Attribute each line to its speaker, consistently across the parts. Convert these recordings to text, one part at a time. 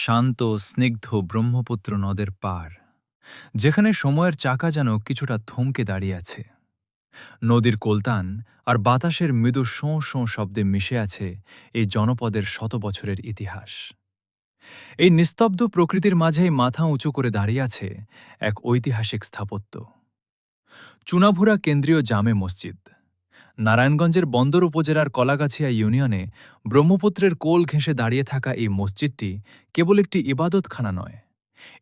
Speaker 1: শান্ত স্নিগ্ধ ব্রহ্মপুত্র নদের পার, যেখানে সময়ের চাকা যেন কিছুটা থমকে দাঁড়িয়ে আছে। নদীর কোলতান আর বাতাসের মৃদু শোঁ শোঁ শব্দে মিশে আছে এই জনপদের শত বছরের ইতিহাস। এই নিস্তব্ধ প্রকৃতির মাঝেই মাথা উঁচু করে দাঁড়িয়ে আছে এক ঐতিহাসিক স্থাপত্য, চুনাভুরা কেন্দ্রীয় জামে মসজিদ। নারায়ণগঞ্জের বন্দর উপজেলার কলাগাছিয়া ইউনিয়নে ব্রহ্মপুত্রের কোল ঘেঁষে দাঁড়িয়ে থাকা এই মসজিদটি কেবল একটি ইবাদতখানা নয়,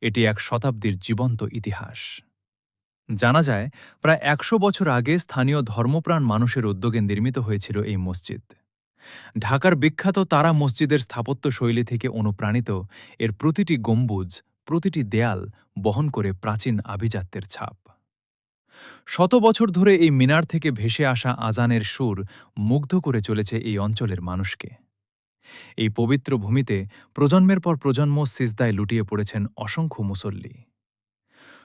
Speaker 1: এটি এক শতাব্দীর জীবন্ত ইতিহাস। জানা যায়, প্রায় ১০০ বছর আগে স্থানীয় ধর্মপ্রাণ মানুষের উদ্যোগে নির্মিত হয়েছিল এই মসজিদ। ঢাকার বিখ্যাত তারা মসজিদের স্থাপত্য শৈলী থেকে অনুপ্রাণিত এর প্রতিটি গম্বুজ, প্রতিটি দেয়াল বহন করে প্রাচীন আভিজাত্যের ছাপ। শত বছর ধরে এই মিনার থেকে ভেসে আসা আজানের সুর মুগ্ধ করে চলেছে এই অঞ্চলের মানুষকে। এই পবিত্র ভূমিতে প্রজন্মের পর প্রজন্ম সিজদায় লুটিয়ে পড়েছেন অসংখ্য মুসল্লি।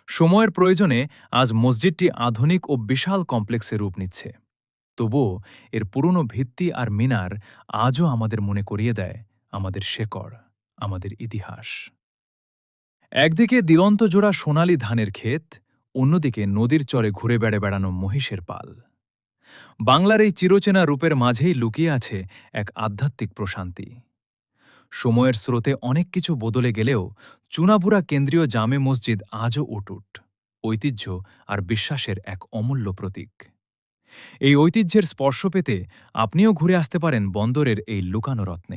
Speaker 1: সময়ের প্রয়োজনে আজ মসজিদটি আধুনিক ও বিশাল কমপ্লেক্সে রূপ নিচ্ছে, তবুও এর পুরনো ভিত্তি আর মিনার আজও আমাদের মনে করিয়ে দেয় আমাদের শেকড়, আমাদের ইতিহাস। একদিকে দিগন্ত জোড়া সোনালি ধানের ক্ষেত, অন্যদিকে নদীর চরে ঘুরে বেড়ানো মহিষের পাল। বাংলার এই চিরচেনা রূপের মাঝেই লুকিয়ে আছে এক আধ্যাত্মিক প্রশান্তি। সময়ের স্রোতে অনেক কিছু বদলে গেলেও চুনাভুরা কেন্দ্রীয় জামে মসজিদ আজও অটুট, ঐতিহ্য আর বিশ্বাসের এক অমূল্য প্রতীক। এই ঐতিহ্যের স্পর্শ পেতে আপনিও ঘুরে আসতে পারেন বন্দরের এই লুকানো রত্নে।